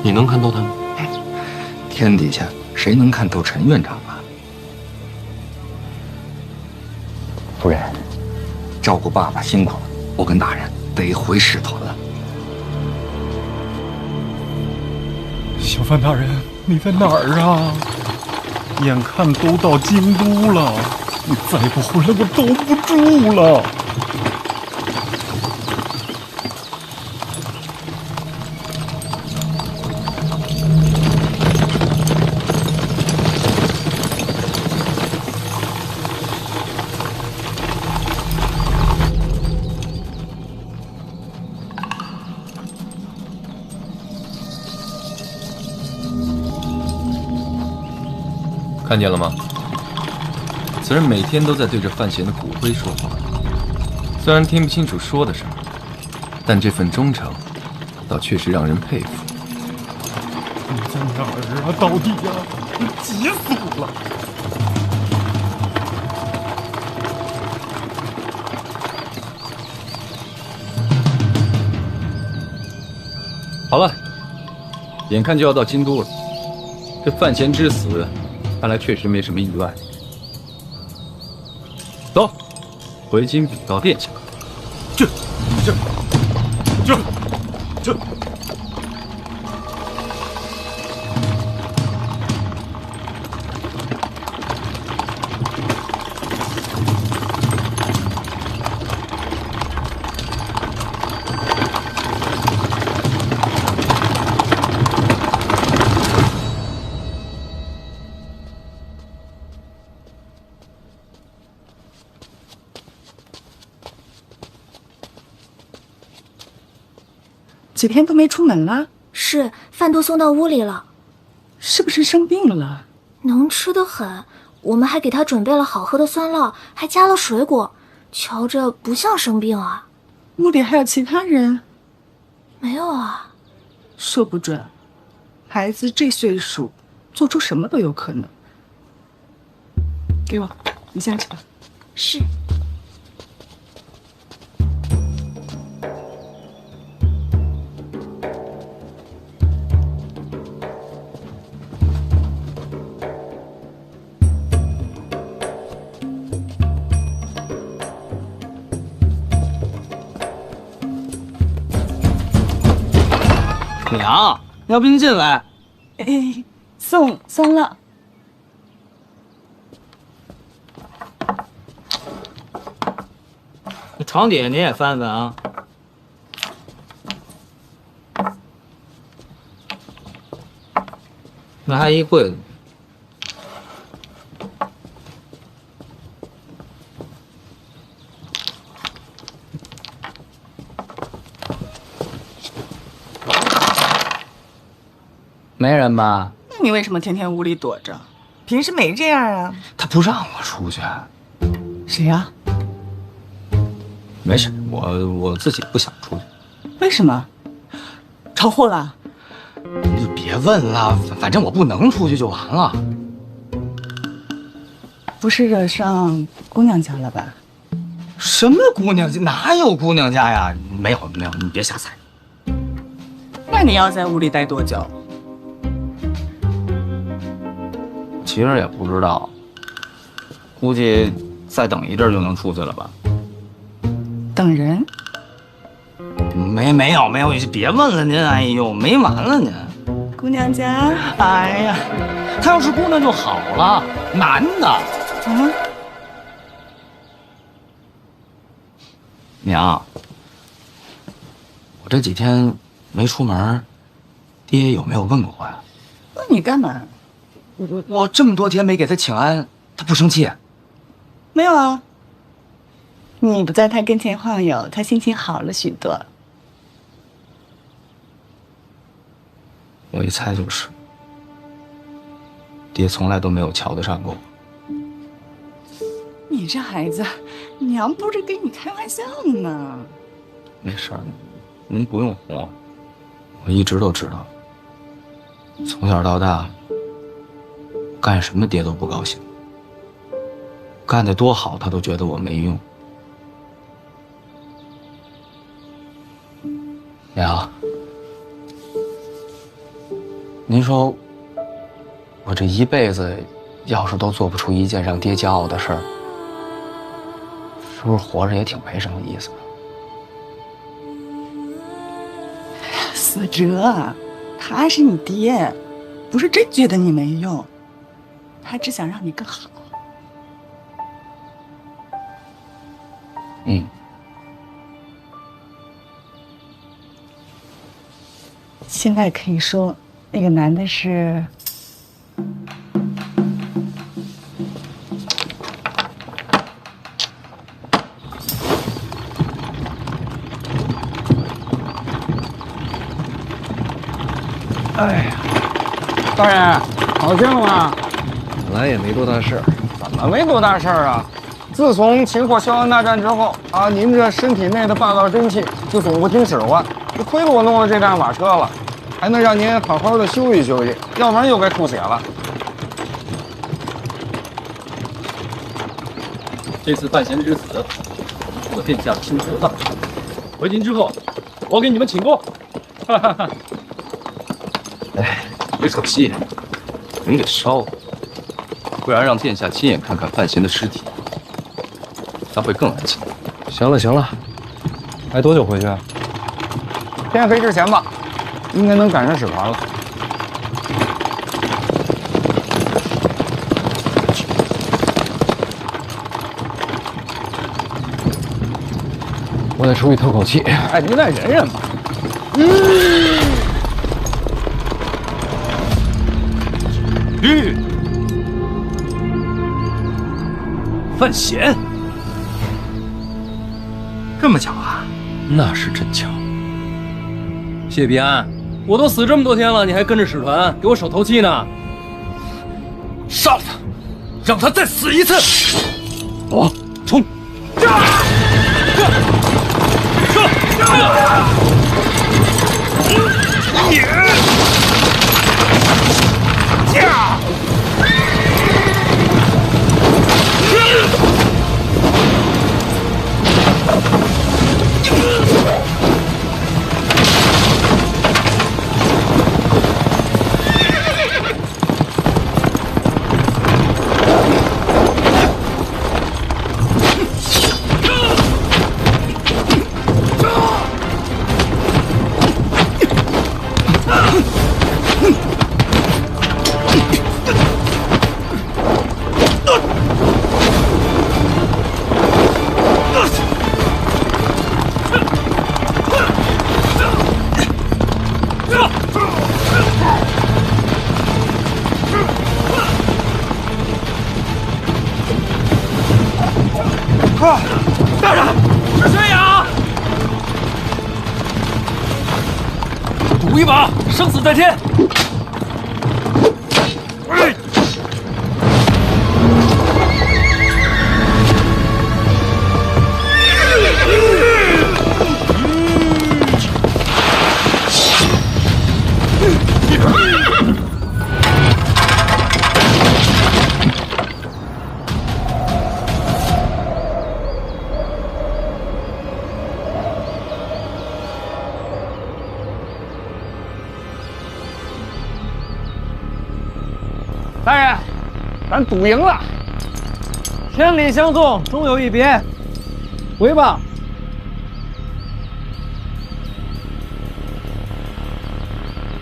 Speaker 2: 你能看透他吗？
Speaker 8: 天底下谁能看透陈院长啊？夫人，照顾爸爸辛苦了，我跟大人得回使团了。
Speaker 1: 小范大人，你在哪儿啊？眼看都到京都了，你再不回来，我兜不住了。
Speaker 12: 看见了吗？此人每天都在对着范闲的骨灰说话，虽然听不清楚说的什么，但这份忠诚，倒确实让人佩服。
Speaker 1: 你在哪儿啊？到底呀？急死了！
Speaker 12: 好了，眼看就要到京都了，这范闲之死，看来确实没什么意外。走，回京禀告殿下。
Speaker 1: 这。
Speaker 13: 几天都没出门了？
Speaker 14: 是，饭都送到屋里了。
Speaker 13: 是不是生病了？
Speaker 14: 能吃得很，我们还给他准备了好喝的酸酪，还加了水果，瞧着不像生病啊。
Speaker 13: 屋里还有其他人？
Speaker 14: 没有啊。
Speaker 13: 说不准，孩子这岁数，做出什么都有可能。给我，你下去吧。
Speaker 14: 是。
Speaker 11: 娘，要不您进来？
Speaker 13: 哎，送了。
Speaker 11: 床底下您也翻翻啊。那还一柜子。没人吧？
Speaker 13: 那你为什么天天屋里躲着？平时没这样啊。
Speaker 2: 他不让我出去。
Speaker 13: 谁呀？
Speaker 2: 没事，我自己不想出去。
Speaker 13: 为什么？闯祸了？
Speaker 2: 你就别问了，反正我不能出去就完了。
Speaker 13: 不是惹上姑娘家了吧？
Speaker 2: 什么姑娘家？哪有姑娘家呀？没有，你别瞎猜。
Speaker 13: 那你要在屋里待多久？
Speaker 2: 其实也不知道，估计再等一阵就能出去了吧。
Speaker 13: 等人？
Speaker 2: 没有，你就别问了您。哎呦，没完了您。
Speaker 13: 姑娘家？
Speaker 2: 哎呀，他要是姑娘就好了，男的。
Speaker 13: 嗯。
Speaker 2: 娘，我这几天没出门，爹有没有问过我呀？
Speaker 13: 问你干嘛？
Speaker 2: 我这么多天没给他请安，他不生气？
Speaker 13: 没有啊。你不在他跟前晃悠，他心情好了许多。
Speaker 2: 我一猜就是，爹从来都没有瞧得上过我。
Speaker 13: 你这孩子，娘不是跟你开玩笑呢。
Speaker 2: 没事儿，您不用慌，我一直都知道，从小到大，干什么爹都不高兴，干得多好他都觉得我没用。娘，您说，我这一辈子要是都做不出一件让爹骄傲的事儿，是不是活着也挺没什么意思的？
Speaker 13: 思哲，他是你爹，不是真觉得你没用，他只想让你更好。
Speaker 2: 嗯。
Speaker 13: 现在可以说，那个男的是。
Speaker 4: 哎呀，大人，好听了吗？
Speaker 5: 本来也没多大事儿。
Speaker 4: 怎么没多大事儿啊？自从秦霍萧安大战之后啊，您这身体内的霸道真气就总不听使唤，就亏了我弄了这辆马车了，还能让您好好的休息休息，要不然又该吐血了。
Speaker 12: 这次范闲之死，我殿下亲自葬。回京之后，我给你们请过。哈哈哈。
Speaker 3: 哎，别可惜，您给烧了，不然让殿下亲眼看看范闲的尸体，他会更安心。
Speaker 5: 行了，还多久回去啊？
Speaker 4: 天黑之前吧，应该能赶上使团了。
Speaker 5: 我得出去透口气。
Speaker 4: 哎，您再忍忍吧。
Speaker 12: 范闲，
Speaker 2: 这么巧啊？
Speaker 12: 那是真巧。谢必安，我都死这么多天了，你还跟着使团给我守头气呢？杀了他，让他再死一次！我冲！赌一把，生死在天。
Speaker 4: 大人，咱赌赢了。
Speaker 11: 千里相送，终有一别。回吧。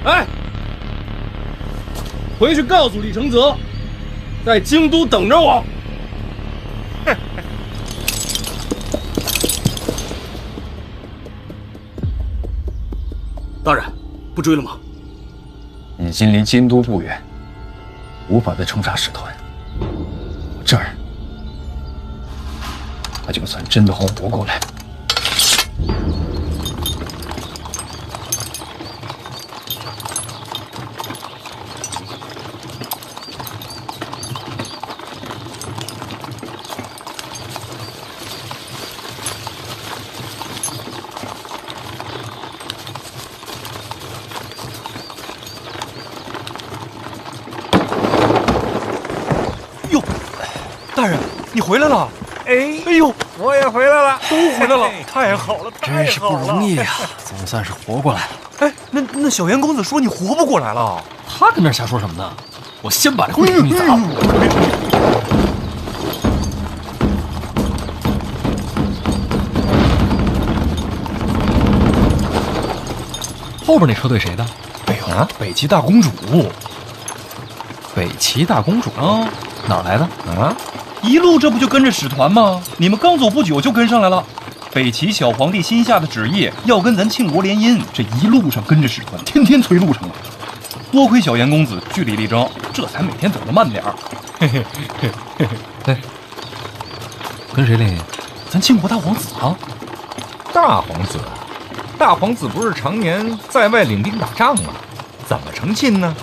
Speaker 12: 哎，回去告诉李承泽，在京都等着我。
Speaker 15: 大人，不追了吗？
Speaker 12: 已经离京都不远，无法再冲杀使团。这儿，他就算真的活过来，
Speaker 1: 哟，大人，你回来了！哎呦，
Speaker 4: 我也回来了，
Speaker 1: 都回来了，太好了，
Speaker 5: 真是不容易呀，总算是活过来了。
Speaker 1: 哎，那小袁公子说你活不过来了，
Speaker 12: 他跟那瞎说什么呢？我先把这灰给你砸了。后边那车队谁的？
Speaker 1: 哎呦啊，北齐大公主。
Speaker 12: 北齐大公主啊，哪儿来的？
Speaker 1: 啊，一路这不就跟着使团吗？你们刚走不久就跟上来了。北齐小皇帝新下的旨意，要跟咱庆国联姻，这一路上跟着使团，天天催路程了。多亏小严公子据理力争，这才每天走得慢点儿。嘿嘿嘿嘿嘿。哎，
Speaker 12: 跟谁联姻？
Speaker 1: 咱庆国大皇子啊。
Speaker 3: 大皇子，大皇子不是常年在外领兵打仗吗？怎么成亲呢？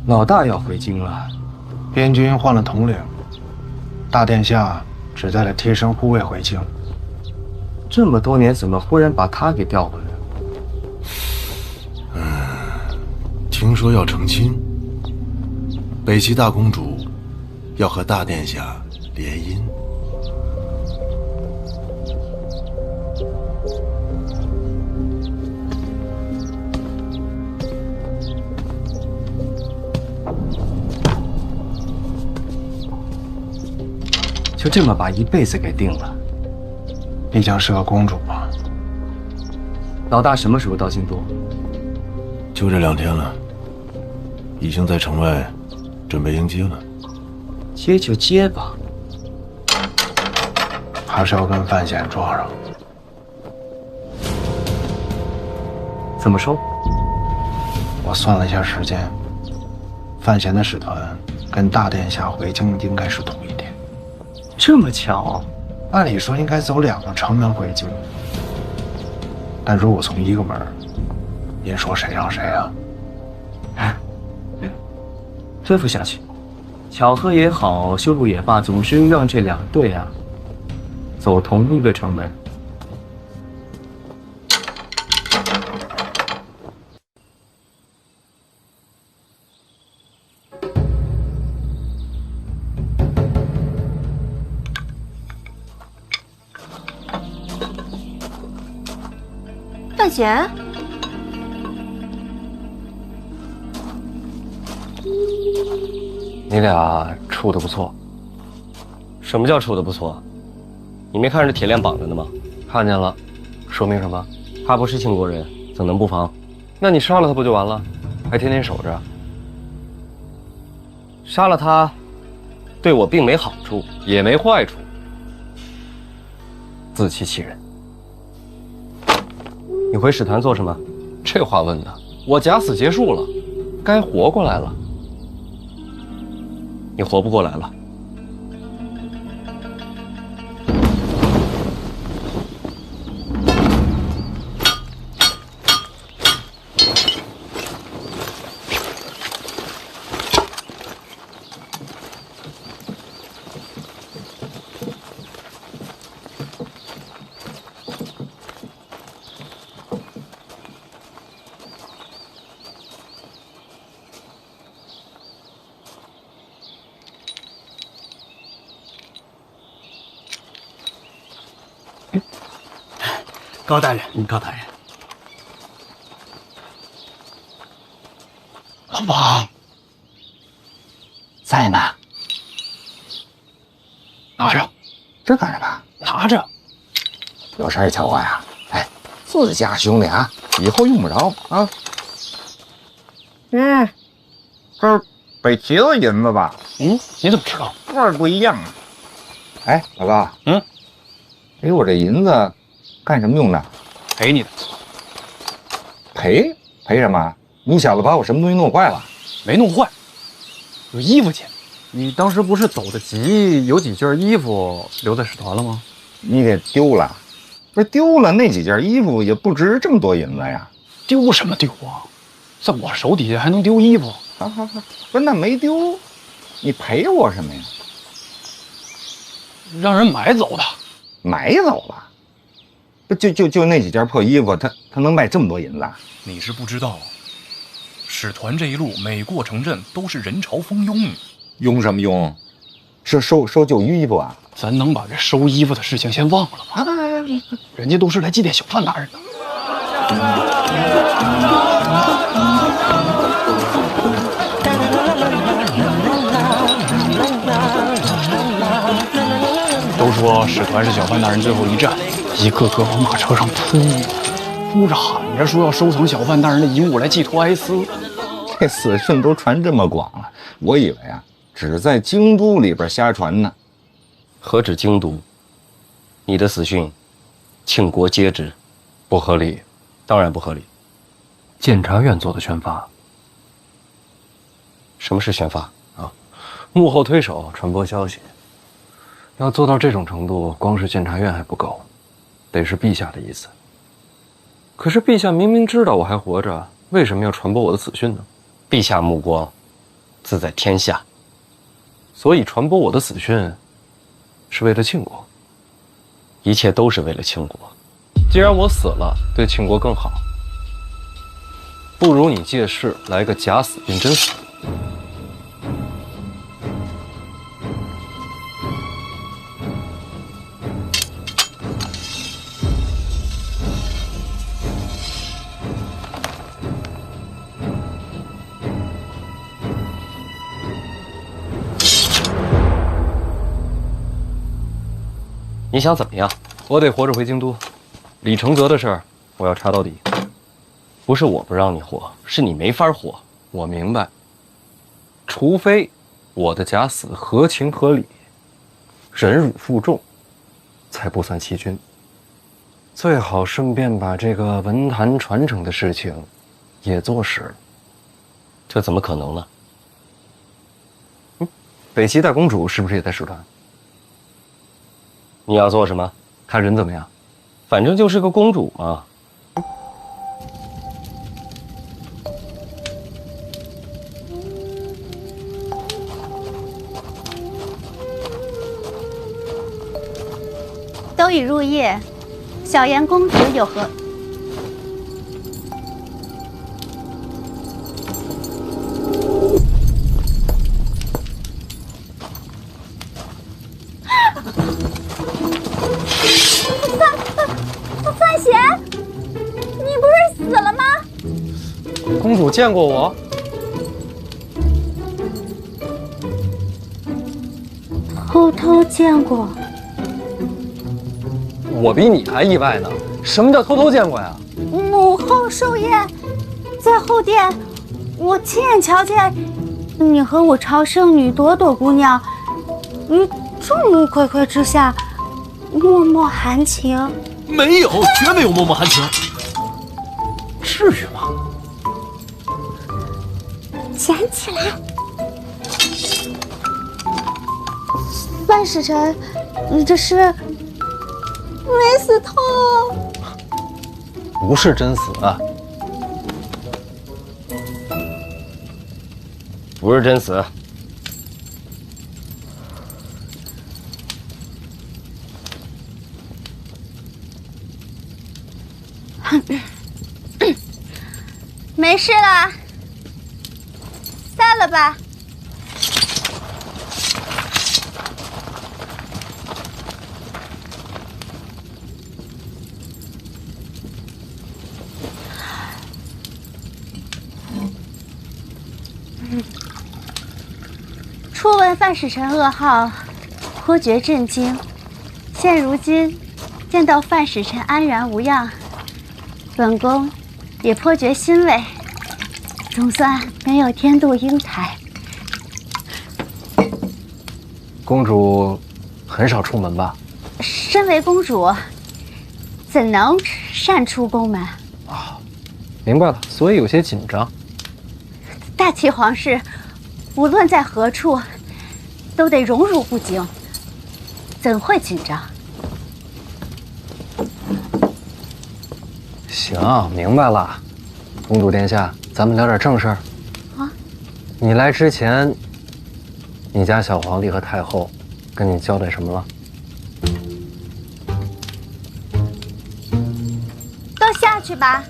Speaker 2: 老大要回京了，
Speaker 9: 边军换了统领，大殿下只带了贴身护卫回京。
Speaker 2: 这么多年，怎么忽然把他给调回来了？
Speaker 7: 听说要成亲，北齐大公主要和大殿下联姻。
Speaker 2: 就这么把一辈子给定了。
Speaker 9: 毕竟是个公主嘛。
Speaker 2: 老大什么时候到京都？
Speaker 7: 就这2天了，已经在城外准备迎接了。
Speaker 2: 接就接吧，
Speaker 9: 还是要跟范闲撞上。
Speaker 2: 怎么说？
Speaker 9: 我算了一下时间，范闲的使团跟大殿下回京应该是同一天。
Speaker 2: 这么巧？
Speaker 9: 按理说应该走2个城门回京，但如果从一个门，您说谁让谁啊？
Speaker 2: 吩咐下去。巧合也好，修路也罢，总是让这2队啊走同一个城门。
Speaker 14: 范闲，
Speaker 2: 你俩处得不错。什么叫处得不错？你没看着铁链绑着呢吗？看见了，说明什么？他不是秦国人，怎能不防？那你杀了他不就完了？还天天守着？杀了他，对我并没好处，也没坏处，自欺欺人。你回使团做什么？这话问的，我假死结束了，该活过来了。你活不过来了。
Speaker 11: 高大人，高大人，
Speaker 9: 老王在呢，
Speaker 4: 拿着，这干什么？
Speaker 11: 拿着，
Speaker 4: 有事儿瞧我呀？哎，自家兄弟啊，以后用不着啊。这是北齐的银子吧？
Speaker 11: 你怎么知道？
Speaker 4: 味儿不一样啊。哎，老高，给我这银子干什么用的？
Speaker 11: 赔你的。
Speaker 4: 赔什么？你小子把我什么东西弄坏了？
Speaker 11: 没弄坏，有衣服钱。你当时不是走得急，有几件衣服留在使团了吗？
Speaker 4: 你给丢了？不是丢了，那几件衣服也不值这么多银子呀。
Speaker 11: 丢什么丢啊？在我手底下还能丢衣服？
Speaker 4: 好，不是那没丢，你赔我什么呀？
Speaker 11: 让人买走的。
Speaker 4: 买走了？不就那几件破衣服，他能卖这么多银子？
Speaker 1: 你是不知道，使团这一路每过城镇都是人潮蜂拥。
Speaker 4: 拥什么拥？是收旧衣服啊？
Speaker 11: 咱能把这收衣服的事情先忘了吗？人家都是来祭奠小范大人的。都说使团是小范大人最后一站，一个个往马车上扑，哭着喊着说要收藏小范大人的遗物来寄托哀思。
Speaker 4: 这死讯都传这么广了，我以为啊，只在京都里边瞎传呢。
Speaker 2: 何止京都？你的死讯，庆国皆知，不合理，当然不合理。监察院做的宣发。什么是宣发啊？幕后推手，传播消息。要做到这种程度，光是监察院还不够，得是陛下的意思。可是陛下明明知道我还活着，为什么要传播我的死讯呢？陛下目光自在天下，所以传播我的死讯是为了庆国，一切都是为了庆国。既然我死了，对庆国更好，不如你借势来个假死变真死。你想怎么样？我得活着回京都。李承泽的事儿，我要查到底。不是我不让你活，是你没法活。我明白。除非我的假死合情合理，忍辱负重，才不算欺君。最好顺便把这个文坛传承的事情也做实了。这怎么可能呢？北齐大公主是不是也在使团？你要做什么？看人怎么样？反正就是个公主嘛。
Speaker 15: 都已入夜，小言公子有何？
Speaker 14: 范闲，你
Speaker 5: 公主见过我？
Speaker 15: 偷偷见过。
Speaker 5: 我比你还意外呢。什么叫偷偷见过呀？
Speaker 15: 母后寿宴，在后殿，我亲眼瞧见你和我朝圣女朵朵姑娘于众目睽睽之下脉脉含情。
Speaker 16: 没有，绝没有脉脉含情。
Speaker 5: 至于吗？
Speaker 15: 捡起来。范使臣，你这是没死透？
Speaker 5: 不是真死啊，不是真死。
Speaker 15: 没事啦，散了吧。初闻范使臣噩耗，颇觉震惊。现如今见到范使臣安然无恙，本宫也颇觉欣慰，总算没有天妒英才。
Speaker 5: 公主很少出门吧？
Speaker 15: 身为公主，怎能擅出宫门？
Speaker 5: 明白了，所以有些紧张。
Speaker 15: 大齐皇室无论在何处，都得荣辱不惊，怎会紧张？
Speaker 5: 行，明白了。公主殿下，咱们聊点正事儿。
Speaker 15: 啊，
Speaker 5: 你来之前，你家小皇帝和太后跟你交代什么了？
Speaker 15: 都下去吧。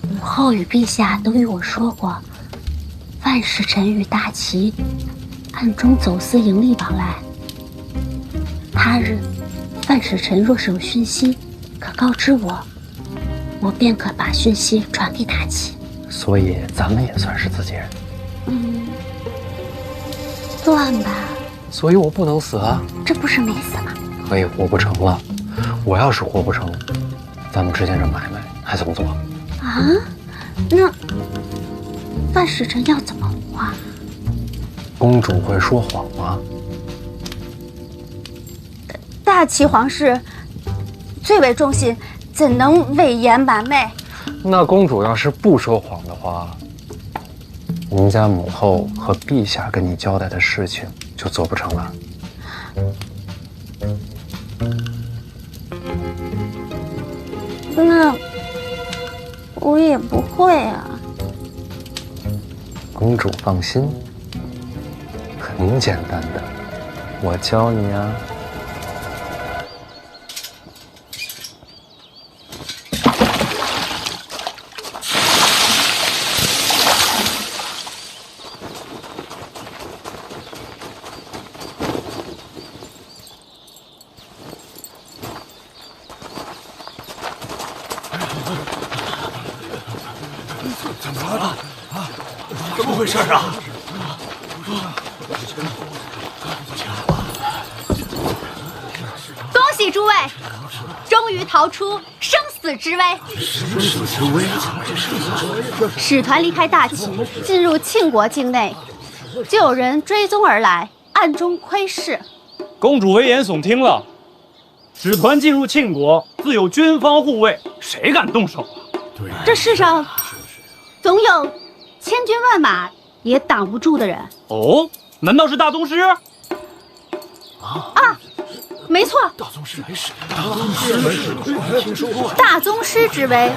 Speaker 15: 母后与陛下都与我说过，范使臣与大齐暗中走私盈利往来。他日范使臣若是有讯息，可告知我，我便可把讯息传给大齐。
Speaker 5: 所以咱们也算是自己人。
Speaker 15: 算吧。
Speaker 5: 所以我不能死啊！
Speaker 15: 这不是没死吗？
Speaker 5: 可以活不成了。我要是活不成，咱们之间这买卖还怎么做？
Speaker 15: 啊？那范使臣要怎么活啊？
Speaker 5: 公主会说谎吗？
Speaker 15: 大齐皇室最为忠信，怎能伪言瞒昧？
Speaker 5: 那公主要是不说谎的话，您家母后和陛下跟你交代的事情就做不成了。
Speaker 15: 那我也不会啊。
Speaker 5: 公主放心，很简单的，我教你啊。
Speaker 16: 怎么了？啊？怎么回事啊？
Speaker 15: 恭喜诸位，终于逃出生死之危。
Speaker 16: 生死之危？
Speaker 15: 使团离开大齐，进入庆国境内，就有人追踪而来，暗中窥视。
Speaker 1: 公主危言耸听了，使团进入庆国，自有军方护卫，谁敢动手啊？
Speaker 16: 对，
Speaker 15: 这世上总有千军万马也挡不住的人。
Speaker 1: 哦，难道是大宗师？
Speaker 15: 啊，没错，
Speaker 16: 大宗师来使，大宗师来使，听说过。
Speaker 15: 大宗师之威，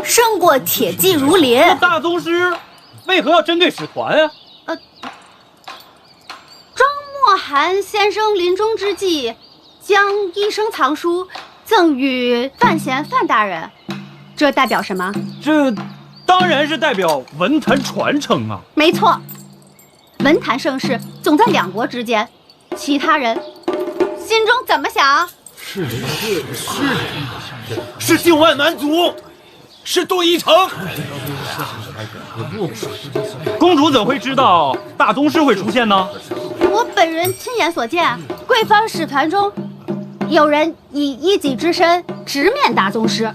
Speaker 15: 胜过铁骑如林。
Speaker 1: 大宗师为何要针对使团啊？
Speaker 15: 庄墨涵先生临终之际，将一生藏书赠予范闲范大人，这代表什么？
Speaker 1: 这当然是代表文坛传承啊！
Speaker 15: 没错，
Speaker 17: 文坛盛世总在两国之间，其他人心中怎么想？
Speaker 16: 是境外蛮族，是杜一城。
Speaker 1: 公主怎会知道大宗师会出现呢？
Speaker 17: 我本人亲眼所见，贵方使团中有人以一己之身直面大宗师，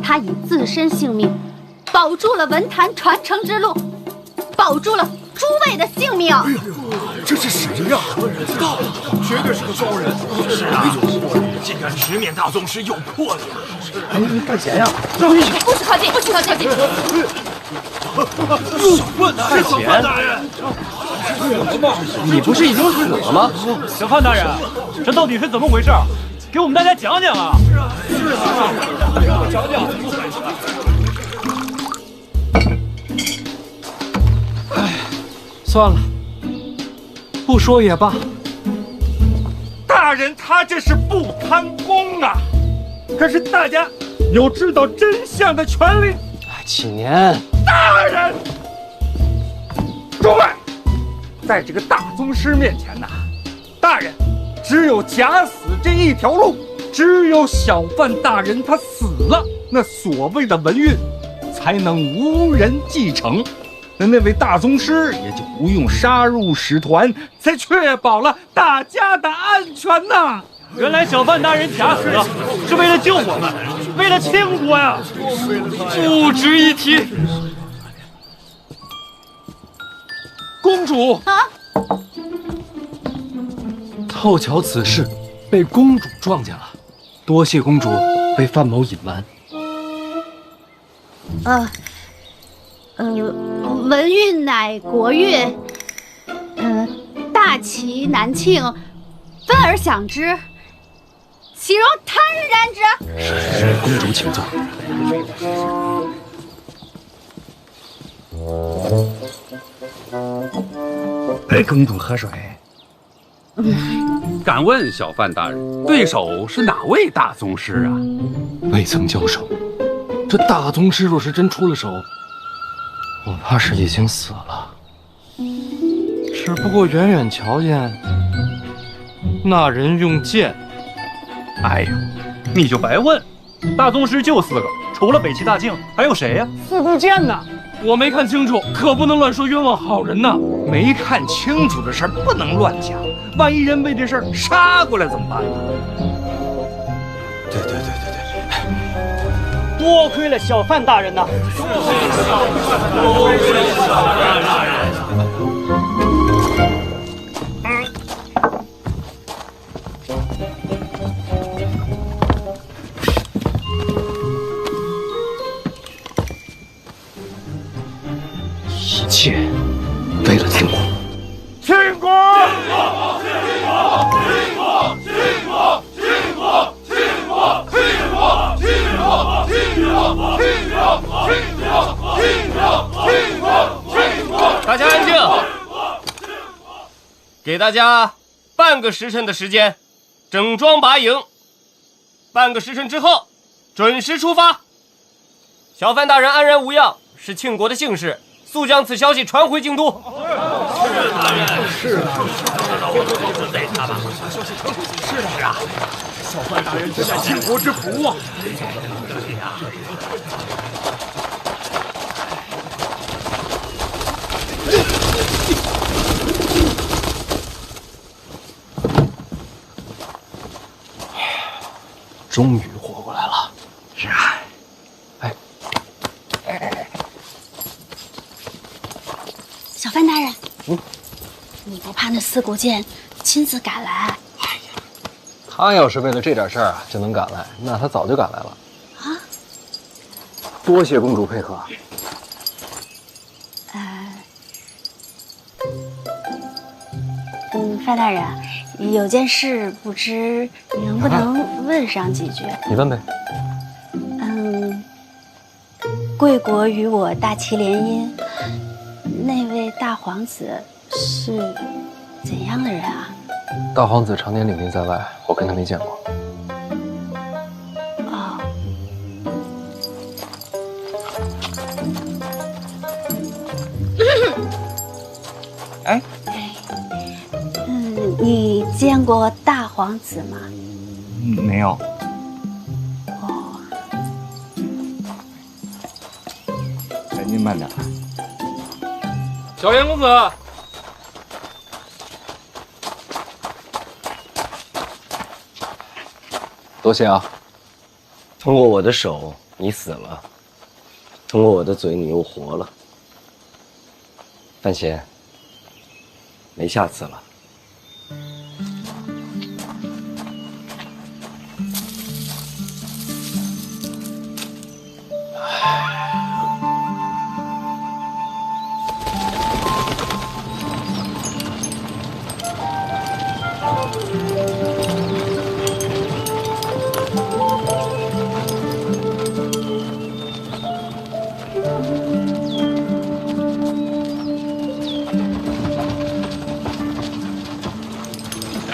Speaker 17: 他以自身性命保住了文坛传承之路，保住了诸位的性命。
Speaker 16: 这是谁呀？绝对是个高人。是啊，竟敢直面大宗师，有魄力。
Speaker 2: 哎，你干钱呀？
Speaker 17: 不许靠近，不许靠近！
Speaker 16: 小范大人，
Speaker 1: 你不是已经死了吗？小范大人，这到底是怎么回事？给我们大家讲讲啊！是啊，讲讲。
Speaker 11: 哎，算了，不说也罢。
Speaker 16: 大人他这是不贪功啊！可是大家有知道真相的权利。
Speaker 11: 启年，
Speaker 16: 大人，诸位，在这个大宗师面前呐，大人只有假死这一条路。只有小范大人他死了，那所谓的文运才能无人继承，那位大宗师也就不用杀入使团，才确保了大家的安全呐。
Speaker 1: 原来小范大人假死是为了救我们，为了倾国呀，不值一提。
Speaker 11: 公主
Speaker 17: 啊！
Speaker 11: 凑巧此事被公主撞见了，多谢公主为范某隐瞒。
Speaker 17: 文运乃国运，大齐南庆，分而享之，岂容他人染指？
Speaker 11: 是，公主请坐。
Speaker 18: 陪公主喝水。敢问小范大人，对手是哪位大宗师啊？
Speaker 11: 未曾交手，这大宗师若是真出了手，我怕是已经死了。只不过远远瞧见那人用剑。
Speaker 1: 哎呦，你就白问，大宗师就4个，除了北齐大靖，还有谁呀
Speaker 11: 4支箭呢？我没看清楚，可不能乱说冤枉好人呐。
Speaker 16: 没看清楚的事儿不能乱讲，万一人为这事儿杀过来怎么办呢？
Speaker 11: 对，
Speaker 19: 多亏了小范大人呐！
Speaker 16: 多亏了小范大人。
Speaker 11: 一切为了秦国。
Speaker 16: 秦国！
Speaker 20: 大家安静，给大家半个时辰的时间，整装拔营。半个时辰之后，准时出发。小范大人安然无恙，是庆国的幸事，速将此消息传回京都。
Speaker 16: 是大人，是大人，对他吧。是啊，小范大人这乃庆国之福啊！对呀。
Speaker 11: 终于活过来了。
Speaker 16: 是啊。
Speaker 15: 小范大人，你不怕那4股剑亲自赶来？
Speaker 2: 他要是为了这点事儿就能赶来，那他早就赶来了。
Speaker 15: 啊！
Speaker 2: 多谢公主配合。
Speaker 15: 范大人，有件事不知能不能问上几句？
Speaker 2: 你问呗。
Speaker 15: 贵国与我大齐联姻，那位大皇子是怎样的人啊？
Speaker 2: 大皇子常年领兵在外，我跟他没见过。
Speaker 15: 哦，
Speaker 4: 哎，
Speaker 15: 你见过大皇子吗？
Speaker 4: 没有。哎，您慢点。
Speaker 16: 小严公子，
Speaker 2: 多谢啊！通过我的手，你死了；通过我的嘴，你又活了。范闲，没下次了。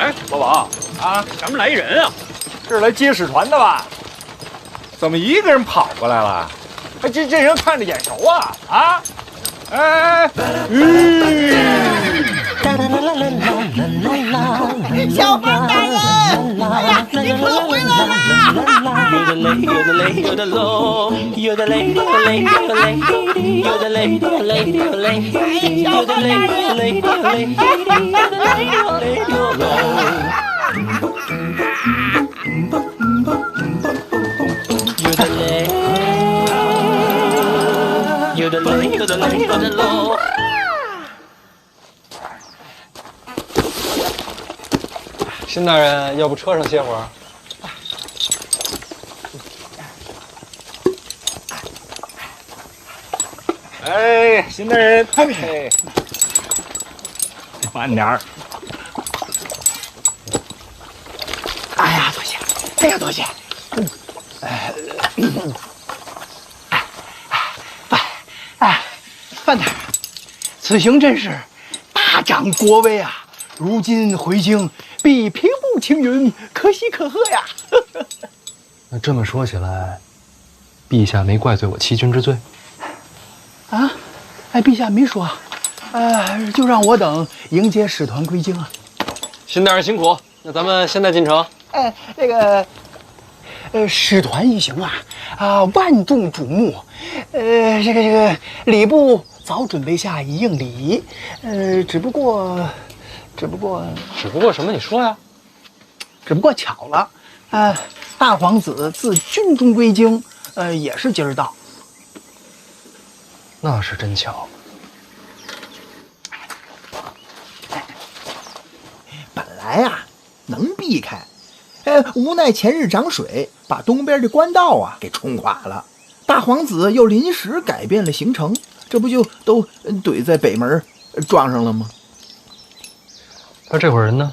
Speaker 16: 哎，老王啊，前面来一人啊，是来接使团的吧？怎么一个人跑过来了？哎，这人看着眼熟啊！啊！哎，
Speaker 21: 小范大人，哎呀，你可回来啦！
Speaker 5: 辛大人，要不车上歇会儿？
Speaker 16: 哎，辛大人，哎，慢点儿。
Speaker 21: 哎呀，多谢！哎呀，多谢！范大人，此行真是大展国威啊！如今回京，比平步青云可喜可贺呀！
Speaker 5: 那这么说起来，陛下没怪罪我欺君之罪？
Speaker 21: 啊，哎，陛下没说，就让我等迎接使团归京啊。
Speaker 5: 辛大人辛苦，那咱们现在进城。
Speaker 21: 哎，这个，使团一行啊，万众瞩目。这个礼部早准备下一应礼仪，只不过什么？你说呀？只不过巧了，大皇子自军中归京，也是今儿到。
Speaker 5: 那是真巧。
Speaker 21: 本来能避开，无奈前日涨水，把东边的官道给冲垮了。大皇子又临时改变了行程，这不就都怼在北门撞上了吗？
Speaker 5: 他这伙人呢？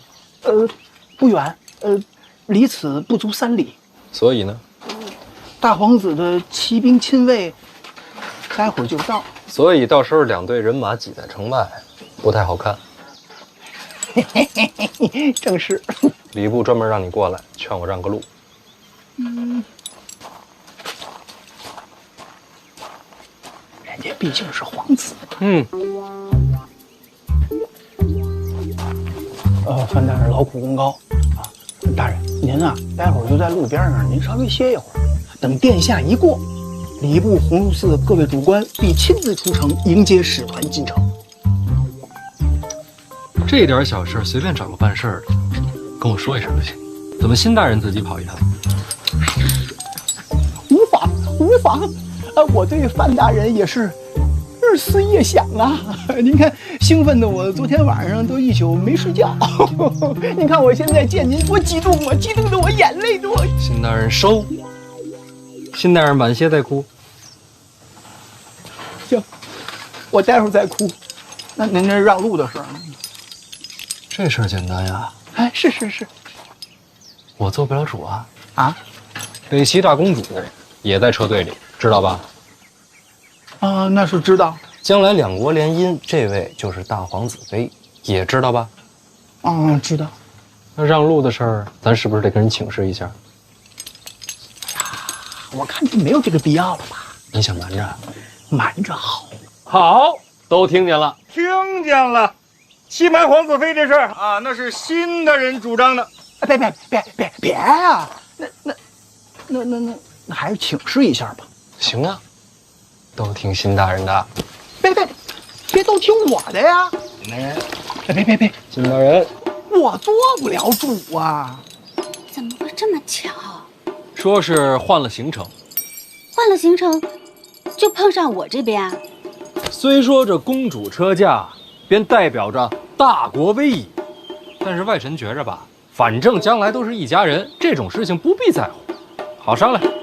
Speaker 21: 不远，离此不足3里。
Speaker 5: 所以呢？
Speaker 21: 大皇子的骑兵亲卫，待会儿就到。
Speaker 5: 所以到时候2队人马挤在城外，不太好看。
Speaker 21: 正是。
Speaker 5: 礼部专门让你过来，劝我让个路。
Speaker 21: 人家毕竟是皇子。范大人劳苦功高啊！大人，您待会儿就在路边上，您稍微歇一会儿，等殿下一过，礼部鸿胪寺各位主官必亲自出城迎接使团进城。
Speaker 5: 这点小事随便找个办事儿的，跟我说一声就行。怎么辛大人自己跑一趟？
Speaker 21: 无妨，我对范大人也是日思夜想啊！您看，兴奋的我昨天晚上都一宿没睡觉。您看我现在见您多激动啊，激动的我眼泪都……
Speaker 5: 辛大人收。辛大人晚些再哭。
Speaker 21: 行，我待会儿再哭。那您这让路的事儿呢？
Speaker 5: 这事儿简单呀。
Speaker 21: 哎，是，
Speaker 5: 我做不了主啊。
Speaker 21: 啊？
Speaker 5: 北齐大公主也在车队里，知道吧？
Speaker 21: 啊，那是知道。
Speaker 5: 将来2国联姻，这位就是大皇子妃，也知道吧？
Speaker 21: 知道。
Speaker 5: 那让路的事儿，咱是不是得跟人请示一下？
Speaker 21: 我看就没有这个必要了吧？
Speaker 5: 你想瞒着？
Speaker 21: 瞒着好。
Speaker 16: 好，都听见了，听见了。
Speaker 4: 欺瞒皇子妃这事儿啊，那是新的人主张的。
Speaker 21: 别呀！那还是请示一下吧。
Speaker 11: 行啊，都听新大人的。
Speaker 21: 别都听我的呀！
Speaker 11: 新大人，
Speaker 21: 别，
Speaker 11: 新大人，
Speaker 21: 我做不了主啊！
Speaker 15: 怎么会这么巧？
Speaker 18: 说是换了行程，
Speaker 15: 换了行程，就碰上我这边。
Speaker 18: 虽说这公主车驾便代表着大国威仪，但是外臣觉着吧，反正将来都是一家人，这种事情不必在乎，好商量。